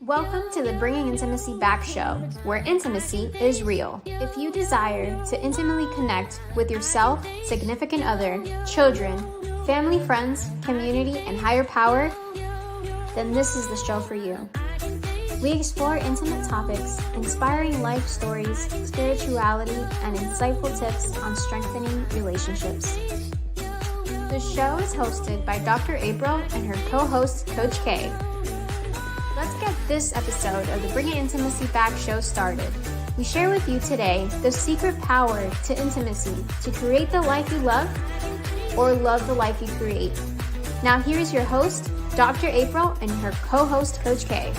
Welcome to the Bringing Intimacy Back show, where intimacy is real. If you desire to intimately connect with yourself, significant other, children, family, friends, community, and higher power, then this is the show for you. We explore intimate topics, inspiring life stories, spirituality, and insightful tips on strengthening relationships. The show is hosted by Dr. April and her co-host, Coach K. Let's get this episode of the Bringing Intimacy Back show started. We share with you today the secret power to intimacy to create the life you love or love the life you create. Now here's your host, Dr. April, and her co-host, Coach K.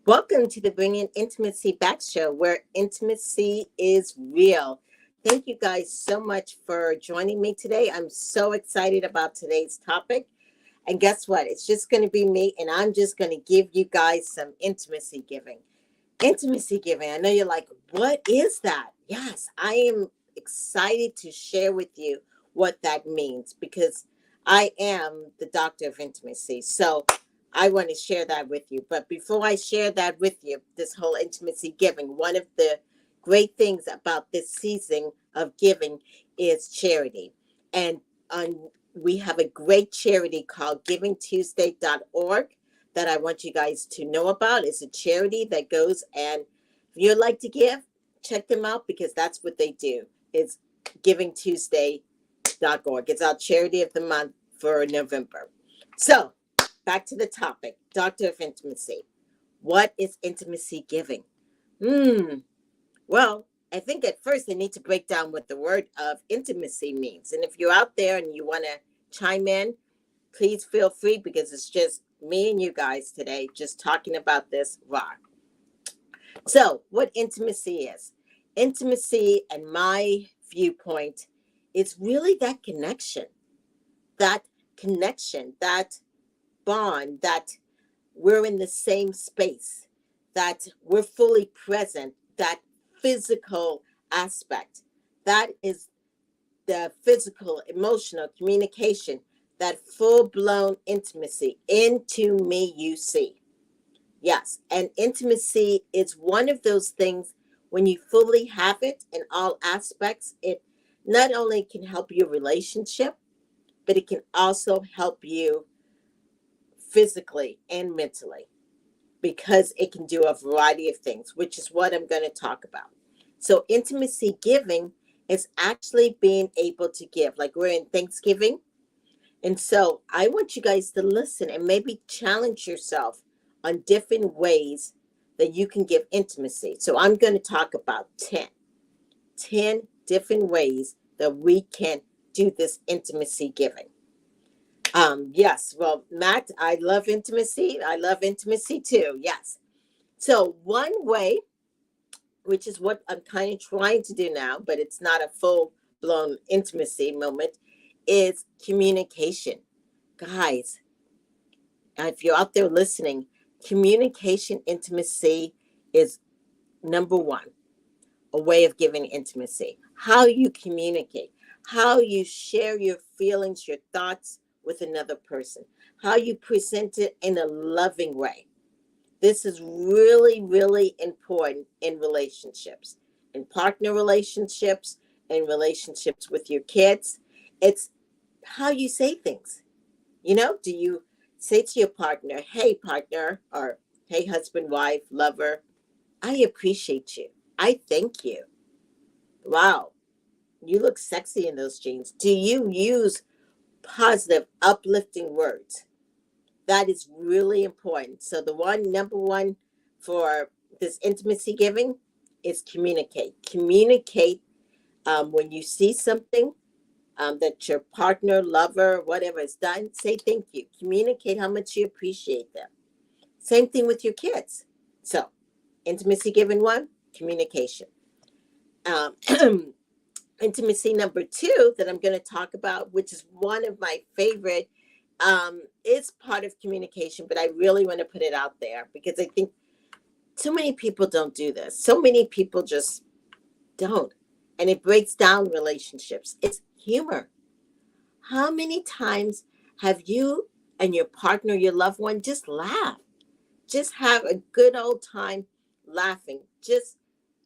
Welcome to the Bringing Intimacy Back show, where intimacy is real. Thank you guys so much for joining me today. I'm so excited about today's topic. And guess what? It's just going to be me, and I'm just going to give you guys some intimacy giving. Intimacy giving. I know you're like, what is that? Yes, I am excited to share with you what that means, because I am the doctor of intimacy. So I want to share that with you. But before I share that with you, this whole intimacy giving, one of the great things about this season of giving is charity. And we have a great charity called givingtuesday.org that I want you guys to know about. It's a charity that goes, and if you'd like to give, check them out, because that's what they do. It's givingtuesday.org. It's our charity of the month for November. So back to the topic, Doctor of Intimacy. What is intimacy giving? Well, I think at first I need to break down what the word of intimacy means. And if you're out there and you want to chime in, please feel free, because it's just me and you guys today just talking about this raw. So what intimacy is? Intimacy, and my viewpoint, is really that connection, that bond, that we're in the same space, that we're fully present, that physical aspect. That is the physical, emotional communication, that full-blown intimacy. Into me you see. Yes, and intimacy is one of those things, when you fully have it in all aspects, it not only can help your relationship, but it can also help you physically and mentally, because it can do a variety of things, which is what I'm going to talk about. So intimacy giving is actually being able to give. Like, we're in Thanksgiving. And so I want you guys to listen and maybe challenge yourself on different ways that you can give intimacy. So I'm going to talk about 10 different ways that we can do this intimacy giving. Yes, well, Matt, I love intimacy. I love intimacy too. Yes. So one way, which is what I'm kind of trying to do now, but it's not a full-blown intimacy moment, is communication. Guys, if you're out there listening, communication intimacy is number one, a way of giving intimacy. How you communicate, how you share your feelings, your thoughts with another person, how you present it in a loving way. This is really, really important in relationships, in partner relationships, in relationships with your kids. It's how you say things. You know, do you say to your partner, hey, partner, or hey, husband, wife, lover, I appreciate you. I thank you. Wow, you look sexy in those jeans. Do you use positive, uplifting words? That is really important. So the number one for this intimacy giving is communicate. Communicate when you see something that your partner, lover, whatever has done, say thank you. Communicate how much you appreciate them. Same thing with your kids. So intimacy giving one, communication. Intimacy number two that I'm going to talk about, which is one of my favorite, is part of communication, but I really want to put it out there, because I think too many people don't do this. So many people just don't. And it breaks down relationships. It's humor. How many times have you and your partner, your loved one, just laugh? Just have a good old time laughing, just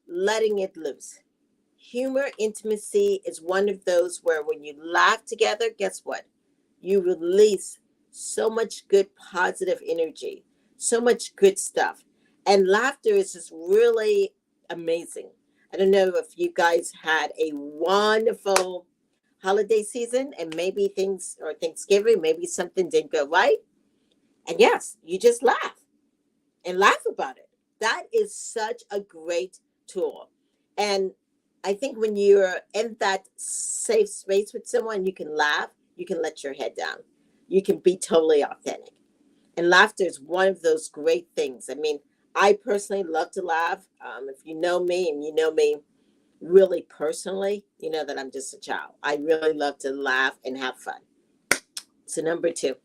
letting it loose. Humor intimacy is one of those where when you laugh together, guess what? You release so much good positive energy, so much good stuff. And laughter is just really amazing. I don't know if you guys had a wonderful holiday season and maybe things or Thanksgiving, maybe something didn't go right. And yes, you just laugh and laugh about it. That is such a great tool. And I think when you're in that safe space with someone, you can laugh, you can let your head down, you can be totally authentic. And laughter is one of those great things. I mean, I personally love to laugh. If you know me and you know me really personally, you know that I'm just a child. I really love to laugh and have fun. So, number two.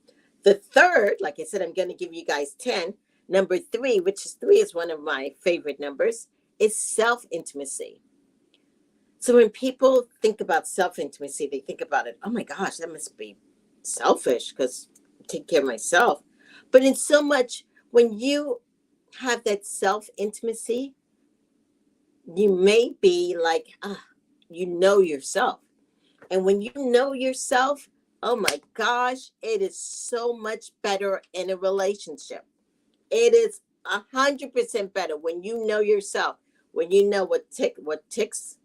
The third, like I said, I'm going to give you guys 10. Number three, which is three is one of my favorite numbers, is self intimacy. So when people think about self intimacy, they think about it, oh my gosh, that must be selfish because I take care of myself. But in so much, when you have that self intimacy, you may be like, you know yourself. And when you know yourself, oh my gosh, it is so much better in a relationship. It is 100% better when you know yourself, when you know what ticks,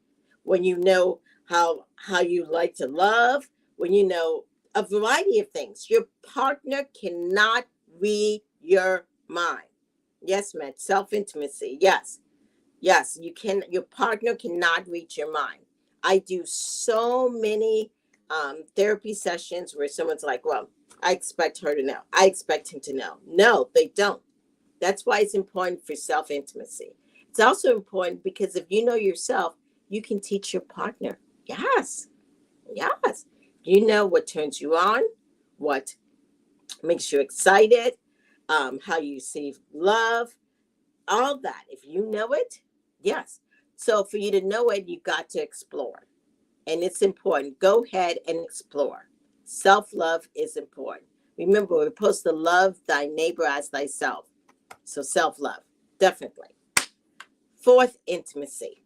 when you know how you like to love, when you know a variety of things. Your partner cannot read your mind. Yes, man, self intimacy. Yes, yes, you can. Your partner cannot read your mind. I do so many therapy sessions where someone's like, "Well, I expect her to know. I expect him to know." No, they don't. That's why it's important for self intimacy. It's also important because if you know yourself, you can teach your partner. Yes, yes. You know what turns you on, what makes you excited, how you see love, all that. If you know it, yes. So for you to know it, you got to explore. And it's important. Go ahead and explore. Self love is important. Remember, we're supposed to love thy neighbor as thyself. So self love, definitely. Fourth, intimacy.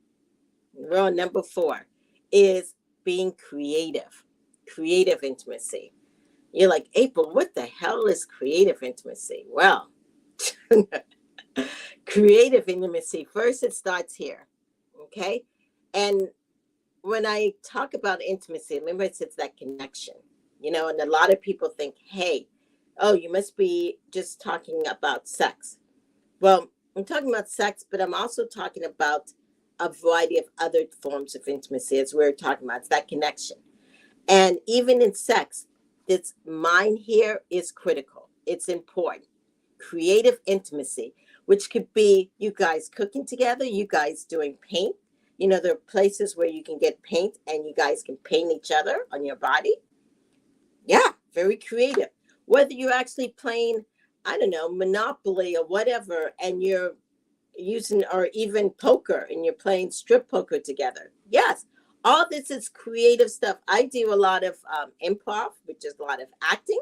We're on number four, is being creative. Creative intimacy. You're like, April, what the hell is creative intimacy? Well, creative intimacy, first it starts here. Okay. And when I talk about intimacy, remember it's that connection, and a lot of people think, hey, oh, you must be just talking about sex. Well, I'm talking about sex, but I'm also talking about a variety of other forms of intimacy, as we're talking about. It's that connection. And even in sex, this mind here is critical. It's important. Creative intimacy, which could be you guys cooking together, you guys doing paint. There are places where you can get paint and you guys can paint each other on your body. Yeah, very creative. Whether you're actually playing, I don't know, Monopoly or whatever, and you're using, or even poker, and you're playing strip poker together. Yes, all this is creative stuff. I do a lot of improv, which is a lot of acting.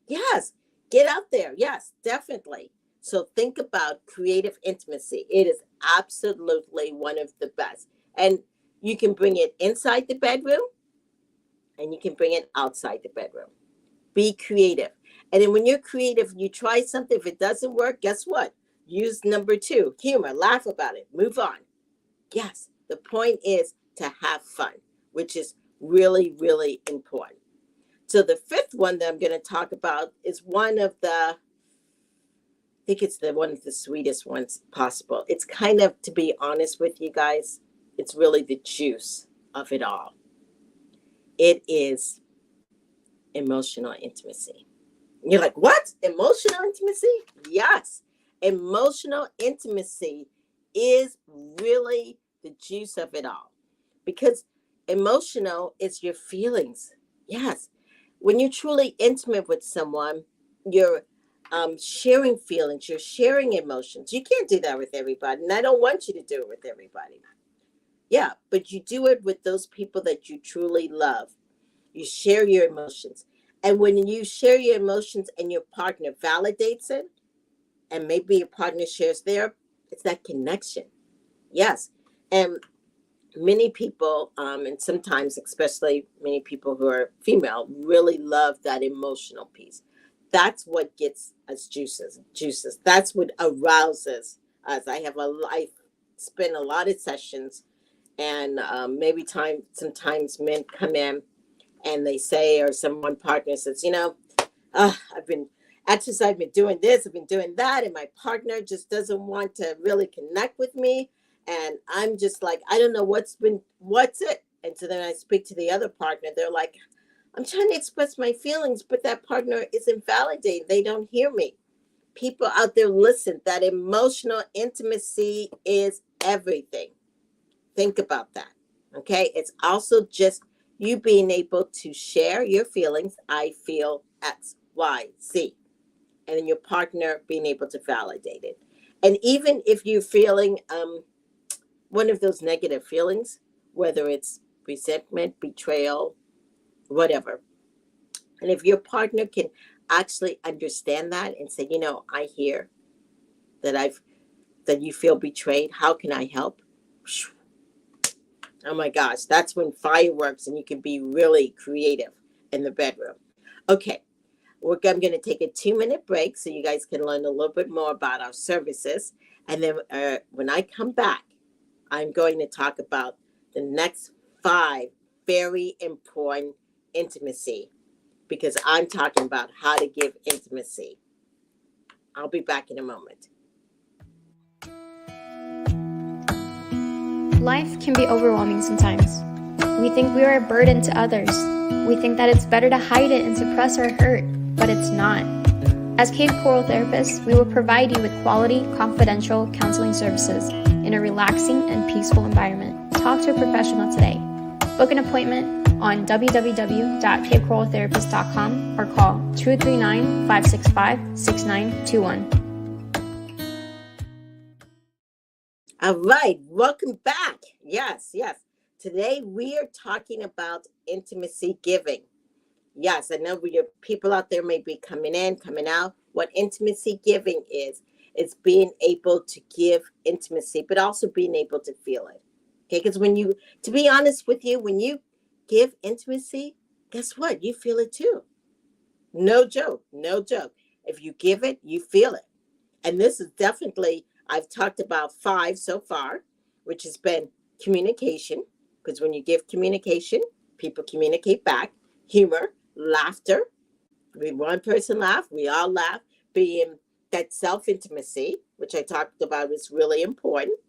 Yes, get out there. Yes, definitely. So think about creative intimacy. It is absolutely one of the best. And you can bring it inside the bedroom and you can bring it outside the bedroom. Be creative. And then when you're creative, you try something. If it doesn't work, guess what? Use number two, humor, laugh about it, move on. Yes, the point is to have fun, which is really, really important. So the fifth one that I'm going to talk about is one of the, I think it's one of the sweetest ones possible. It's kind of, to be honest with you guys, it's really the juice of it all. It is emotional intimacy. You're like, what? Emotional intimacy? Yes. Emotional intimacy is really the juice of it all, because emotional is your feelings. Yes. When you're truly intimate with someone, you're sharing feelings, you're sharing emotions. You can't do that with everybody, and I don't want you to do it with everybody. Yeah, but you do it with those people that you truly love. You share your emotions. And when you share your emotions and your partner validates it, and maybe your partner shares their, it's that connection. Yes. And many people, and sometimes especially many people who are female, really love that emotional piece. That's what gets us juices. That's what arouses us. I spend a lot of sessions, and sometimes men come in and they say, or someone partner says, I've been I've been doing this, I've been doing that, and my partner just doesn't want to really connect with me. And I'm just like, I don't know what's it. And so then I speak to the other partner. They're like, I'm trying to express my feelings, but that partner isn't validating. They don't hear me. People out there, listen, that emotional intimacy is everything. Think about that. Okay. It's also just you being able to share your feelings. I feel X, Y, Z. And then your partner being able to validate it. And even if you're feeling one of those negative feelings, whether it's resentment, betrayal, whatever. And if your partner can actually understand that and say, I hear that you feel betrayed. How can I help? Oh my gosh, that's when fireworks and you can be really creative in the bedroom. Okay, I'm going to take a 2-minute break so you guys can learn a little bit more about our services. And then when I come back, I'm going to talk about the next 5 very important intimacy, because I'm talking about how to give intimacy. I'll be back in a moment. Life can be overwhelming sometimes. We think we are a burden to others. We think that it's better to hide it and suppress our hurt, but it's not. As Cave Coral Therapists, we will provide you with quality, confidential counseling services in a relaxing and peaceful environment. Talk to a professional today. Book an appointment on www.cavecoraltherapist.com or call 239-565-6921. All right, welcome back. Yes. Today we are talking about intimacy giving. Yes, I know people out there may be coming in, coming out. What intimacy giving is being able to give intimacy, but also being able to feel it. Okay, because to be honest with you, when you give intimacy, guess what? You feel it too. No joke. If you give it, you feel it. And this is definitely, I've talked about 5 so far, which has been communication, because when you give communication, people communicate back. Humor, laughter. When one person laugh, we all laugh. Being that self-intimacy, which I talked about, is really important.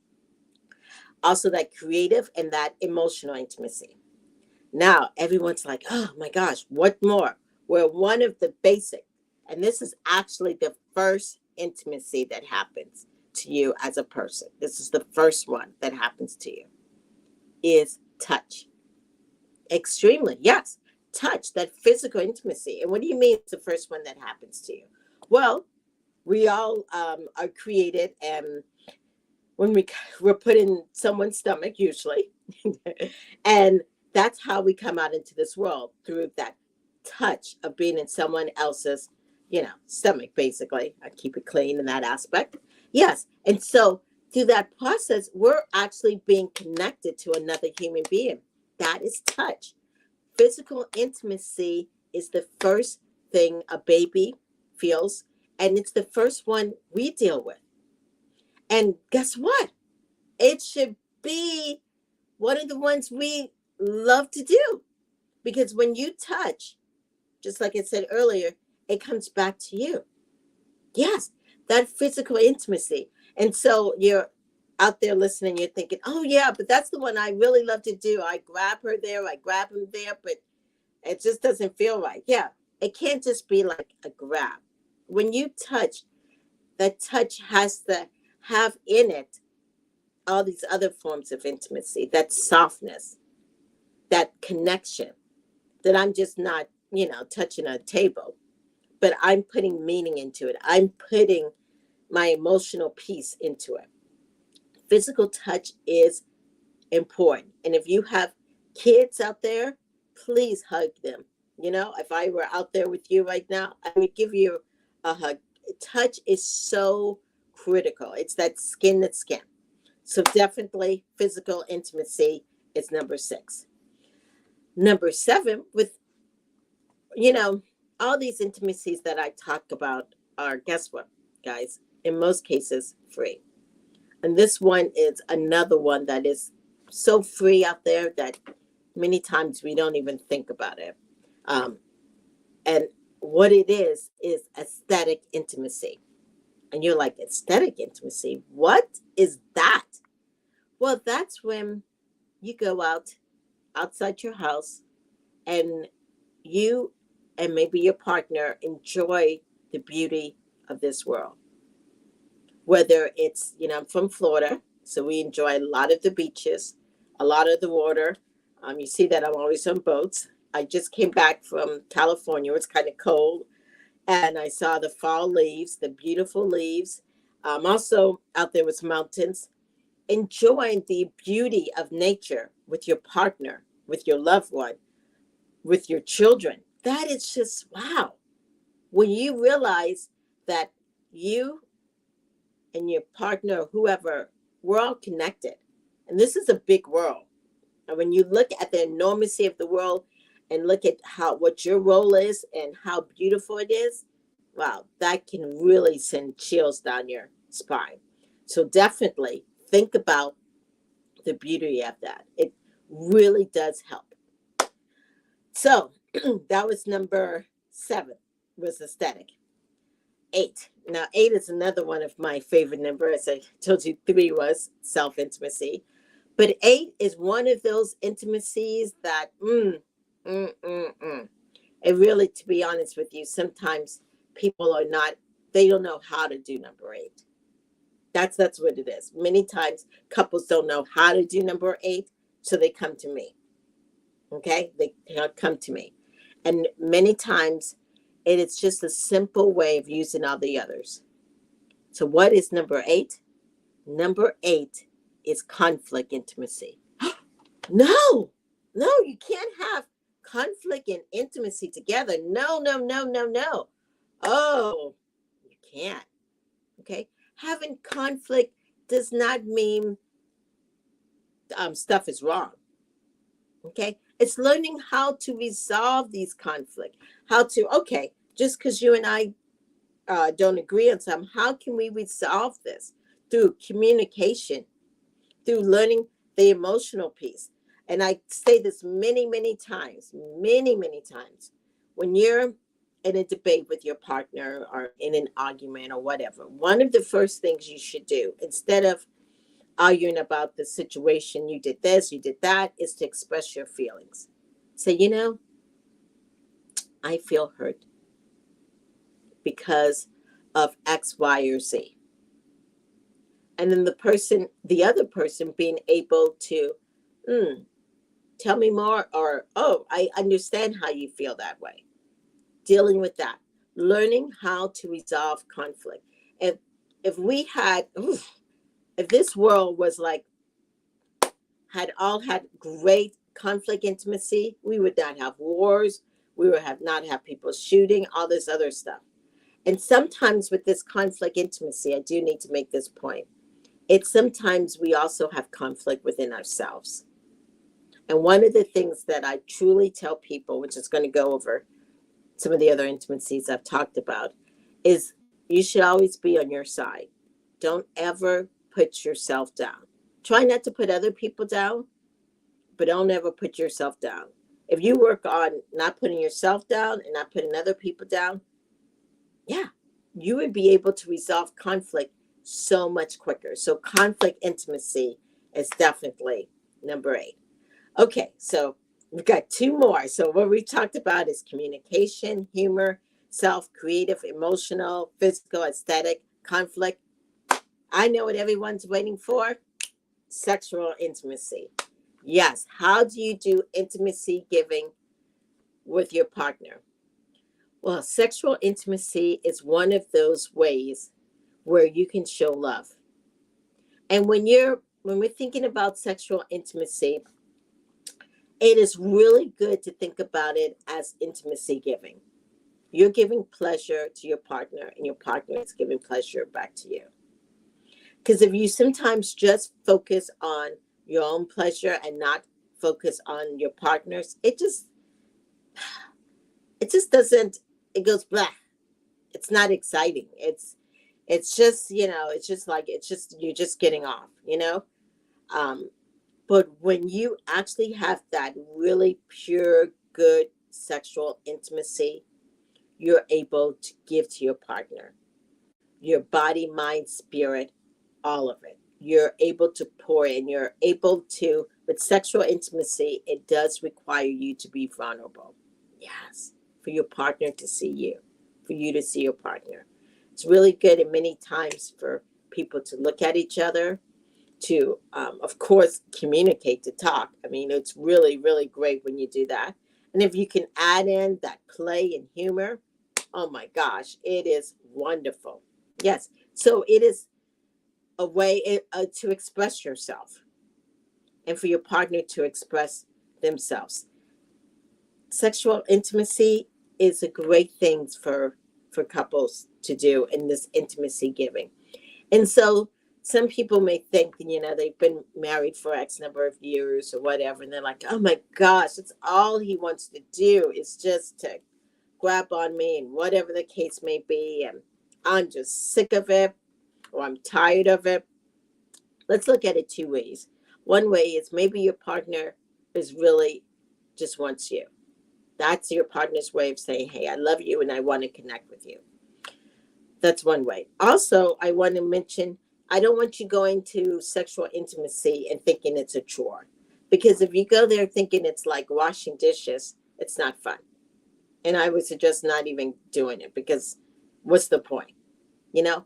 Also that creative and that emotional intimacy. Now, everyone's like, oh my gosh, what more? We're one of the basic, and this is actually the first intimacy that happens to you as a person. This is the first one that happens to you, is touch. Extremely, yes. Touch, that physical intimacy. And what do you mean it's the first one that happens to you? Well, we all are created, and when we're put in someone's stomach, usually, and that's how we come out into this world, through that touch of being in someone else's, stomach, basically. I keep it clean in that aspect. Yes. And so through that process, we're actually being connected to another human being. That is touch. Physical intimacy is the first thing a baby feels, and it's the first one we deal with. And guess what? It should be one of the ones we love to do, because when you touch, just like I said earlier, it comes back to you. Yes, that physical intimacy. And so you're out there listening, you're thinking, oh yeah, but that's the one I really love to do. I grab her there, I grab him there, but it just doesn't feel right. Yeah, it can't just be like a grab. When you touch, that touch has to have in it all these other forms of intimacy, that softness, that connection, that I'm just not, touching a table, but I'm putting meaning into it. I'm putting my emotional piece into it. Physical touch is important. And if you have kids out there, please hug them. You know, if I were out there with you right now, I would give you a hug. Touch is so critical. It's that skin to skin. So definitely physical intimacy is number 6. Number 7, with, you know, all these intimacies that I talk about are, guess what, guys? In most cases, free. And this one is another one that is so free out there that many times we don't even think about it. And what it is aesthetic intimacy. And you're like, aesthetic intimacy? What is that? Well, that's when you go outside your house and you and maybe your partner enjoy the beauty of this world. Whether it's, you know, I'm from Florida, so we enjoy a lot of the beaches, a lot of the water. You see that I'm always on boats. I just came back from California. It's kind of cold. And I saw the fall leaves, the beautiful leaves. Also out there was mountains. Enjoying the beauty of nature with your partner, with your loved one, with your children. That is just wow. When you realize that you and your partner, whoever, we're all connected. And this is a big world. And when you look at the enormity of the world and look at what your role is and how beautiful it is, wow, that can really send chills down your spine. So definitely think about the beauty of that. It really does help. So that was number 7, was aesthetic. 8. Now 8 is another one of my favorite numbers. As I told you, 3 was self-intimacy. But 8 is one of those intimacies that, it really, to be honest with you, sometimes people they don't know how to do number 8. That's what it is. Many times couples don't know how to do number 8, so they come to me. Okay? They come to me. And many times it is just a simple way of using all the others. So what is number 8? Number 8 is conflict intimacy. No, you can't have conflict and intimacy together. No. Oh, you can't. Okay? Having conflict does not mean stuff is wrong. Okay? It's learning how to resolve these conflicts. Okay, just because you and I don't agree on something, how can we resolve this? Through communication, through learning the emotional piece. And I say this many times. When you're in a debate with your partner or in an argument or whatever, one of the first things you should do, instead of arguing about the situation, you did this, you did that, is to express your feelings. Say, I feel hurt because of X, Y, or Z. And then the other person being able to, tell me more, or, oh, I understand how you feel that way. Dealing with that, learning how to resolve conflict. If this world was like, had great conflict intimacy, we would not have wars. We would not have people shooting, all this other stuff. And sometimes with this conflict intimacy, I do need to make this point. It's sometimes we also have conflict within ourselves. And one of the things that I truly tell people, which is going to go over some of the other intimacies I've talked about, is you should always be on your side. Don't ever put yourself down. Try not to put other people down, but don't ever put yourself down. If you work on not putting yourself down and not putting other people down, you would be able to resolve conflict so much quicker. So conflict intimacy is definitely number 8. Okay, so we've got 2 more. So what we talked about is communication, humor, self, creative, emotional, physical, aesthetic, conflict. I know what everyone's waiting for. Sexual intimacy. Yes, how do you do intimacy giving with your partner? Well, sexual intimacy is one of those ways where you can show love. And when we're thinking about sexual intimacy, it is really good to think about it as intimacy giving. You're giving pleasure to your partner, and your partner is giving pleasure back to you. Because if you sometimes just focus on your own pleasure and not focus on your partner's, it just doesn't, it goes blah. It's not exciting. It's just, it's just like, it's just, you're just getting off. Um, but when you actually have that really pure, good sexual intimacy, you're able to give to your partner your body, mind, spirit, all of it. You're able to pour in. You're able to, with sexual intimacy, it does require you to be vulnerable. Yes, for your partner to see you, for you to see your partner. It's really good, and many times for people to look at each other, to, of course, communicate, to talk. I mean, it's really, really great when you do that. And if you can add in that play and humor, oh my gosh, it is wonderful. Yes. So it is a way to express yourself and for your partner to express themselves. Sexual intimacy is a great thing for couples to do in this intimacy giving. And so some people may think, they've been married for X number of years or whatever, and they're like, oh my gosh, that's all he wants to do is just to grab on me, and whatever the case may be, and I'm just sick of it, or I'm tired of it. Let's look at it two ways. One way is maybe your partner is really just wants you. That's your partner's way of saying, hey, I love you and I want to connect with you. That's one way. Also, I want to mention, I don't want you going to sexual intimacy and thinking it's a chore. Because if you go there thinking it's like washing dishes, it's not fun. And I would suggest not even doing it, because what's the point? You know,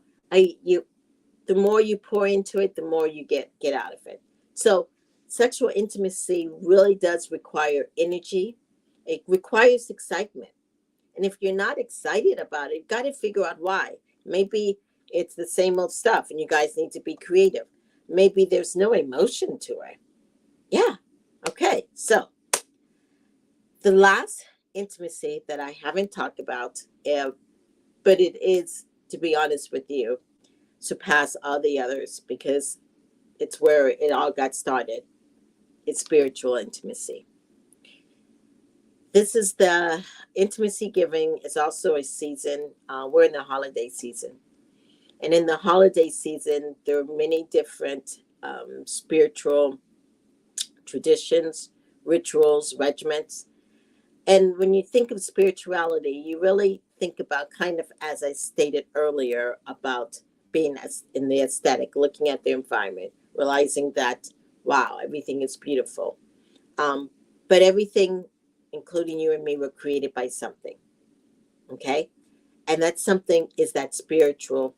the more you pour into it, the more you get out of it. So sexual intimacy really does require energy. It requires excitement. And if you're not excited about it, you've got to figure out why. Maybe it's the same old stuff and you guys need to be creative. Maybe there's no emotion to it. Yeah. Okay. So the last intimacy that I haven't talked about, but it is, to be honest with you, surpass all the others because it's where it all got started. It's spiritual intimacy. This is the intimacy giving. It's also a season. We're in the holiday season. And in the holiday season, there are many different spiritual traditions, rituals, regiments. And when you think of spirituality, you really think about, kind of as I stated earlier, about being in the aesthetic, looking at the environment, realizing that, wow, everything is beautiful. But everything, including you and me, were created by something. Okay? And that something is that spiritual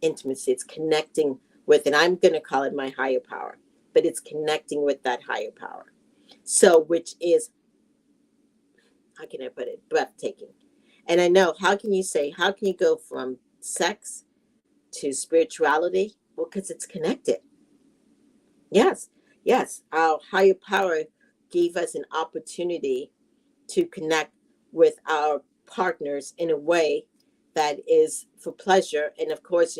intimacy. It's connecting with, and I'm going to call it my higher power, but it's connecting with that higher power. So, which is, how can I put it? Breathtaking. And I know, how can you go from sex to spirituality? Well, because it's connected. Yes, yes. Our higher power gave us an opportunity to connect with our partners in a way that is for pleasure. And of course,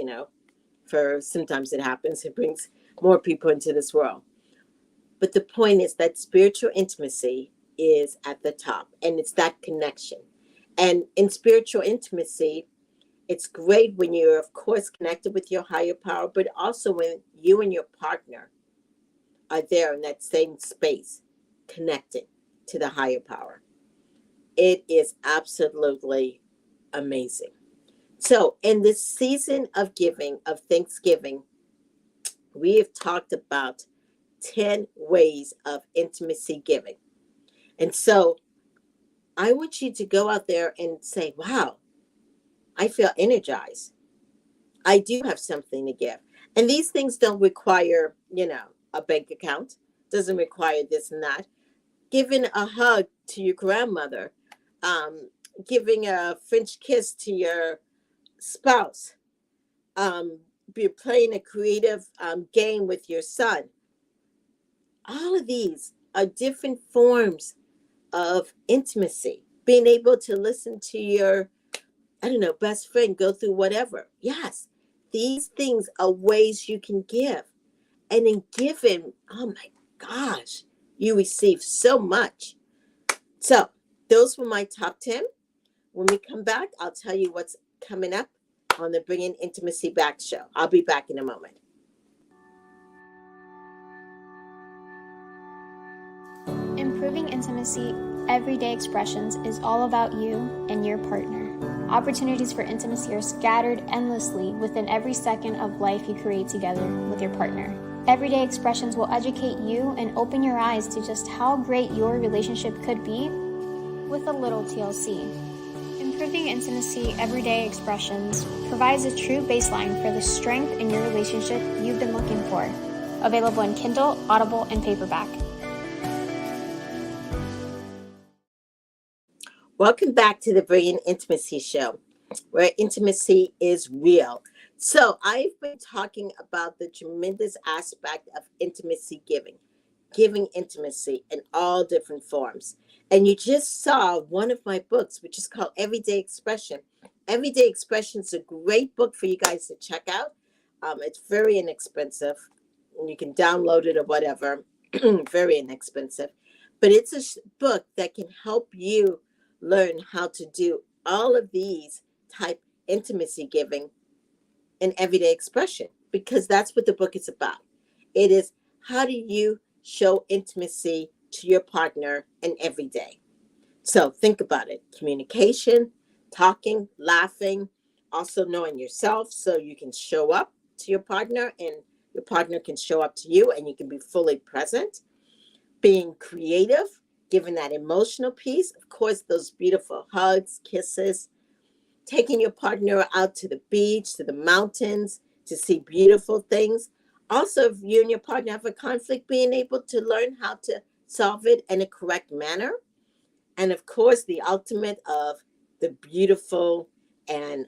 for sometimes it happens, it brings more people into this world. But the point is that spiritual intimacy is at the top, and it's that connection. And in spiritual intimacy, it's great when you're, of course, connected with your higher power, but also when you and your partner are there in that same space, connecting to the higher power. It is absolutely amazing. So, in this season of giving, of Thanksgiving, we have talked about 10 ways of intimacy giving. And so, I want you to go out there and say, wow, I feel energized. I do have something to give. And these things don't require, a bank account, doesn't require this and that. Giving a hug to your grandmother, giving a French kiss to your spouse, be playing a creative game with your son. All of these are different forms of intimacy. Being able to listen to your, best friend go through whatever. Yes, these things are ways you can give. And in giving, oh my gosh, you receive so much. So those were my top 10. When we come back, I'll tell you what's coming up on the Bringing Intimacy Back show. I'll be back in a moment. Improving intimacy, everyday expressions is all about you and your partner. Opportunities for intimacy are scattered endlessly within every second of life you create together with your partner. Everyday expressions will educate you and open your eyes to just how great your relationship could be with a little TLC. Improving intimacy, everyday expressions provides a true baseline for the strength in your relationship you've been looking for. Available in Kindle, Audible, and paperback. Welcome back to the Brilliant Intimacy Show, where intimacy is real. So I've been talking about the tremendous aspect of intimacy giving intimacy in all different forms. And you just saw one of my books, which is called Everyday Expression. Everyday Expression is a great book for you guys to check out. It's very inexpensive. You can download it or whatever. Very inexpensive. But it's a book that can help you learn how to do all of these type intimacy giving in everyday expression, because that's what the book is about. It is, how do you show intimacy to your partner in every day? So think about it. Communication, talking, laughing, also knowing yourself so you can show up to your partner and your partner can show up to you and you can be fully present. Being creative, giving that emotional piece, of course, those beautiful hugs, kisses, taking your partner out to the beach, to the mountains, to see beautiful things. Also, if you and your partner have a conflict, being able to learn how to solve it in a correct manner. And of course, the ultimate of the beautiful and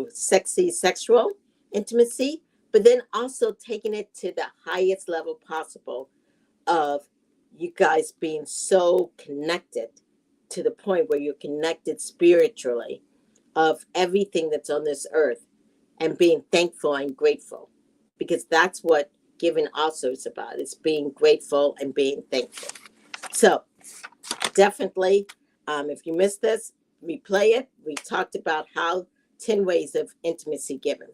sexy sexual intimacy, but then also taking it to the highest level possible of you guys being so connected to the point where you're connected spiritually of everything that's on this earth and being thankful and grateful, because that's what giving also is about. It's being grateful and being thankful. So definitely, if you missed this, replay it. We talked about 10 ways of intimacy giving.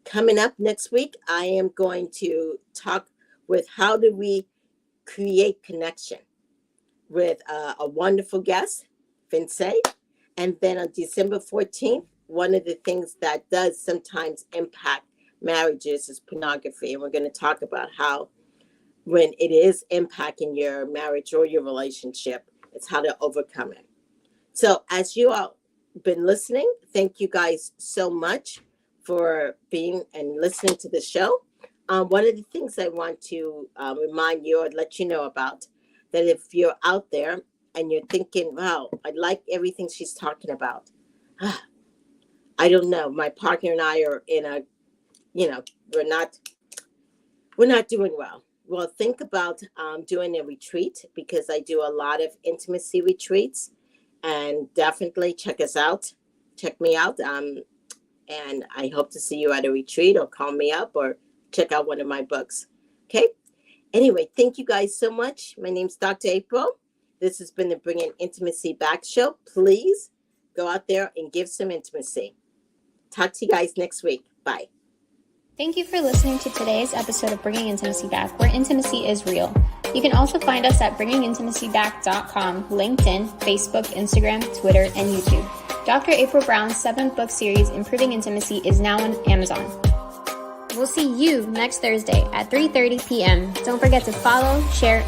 Coming up next week, I am going to talk with how do we create connection with a wonderful guest, Vince. And then on December 14th, one of the things that does sometimes impact marriages is pornography. And we're going to talk about how when it is impacting your marriage or your relationship, it's how to overcome it. So as you all been listening, thank you guys so much for being and listening to the show. One of the things I want to remind you or let you know about, that if you're out there and you're thinking, wow, I like everything she's talking about. I don't know. My partner and I are in a, we're not doing well. Well, think about doing a retreat, because I do a lot of intimacy retreats, and definitely check us out. Check me out. And I hope to see you at a retreat, or call me up, or check out one of my books. Okay. Anyway, thank you guys so much. My name's Dr. April. This has been the Bringing Intimacy Back show. Please go out there and give some intimacy. Talk to you guys next week. Bye. Thank you for listening to today's episode of Bringing Intimacy Back, where intimacy is real. You can also find us at bringingintimacyback.com, LinkedIn, Facebook, Instagram, Twitter, and YouTube. Dr. April Brown's 7-book series, Improving Intimacy, is now on Amazon. We'll see you next Thursday at 3:30 p.m. Don't forget to follow, share, and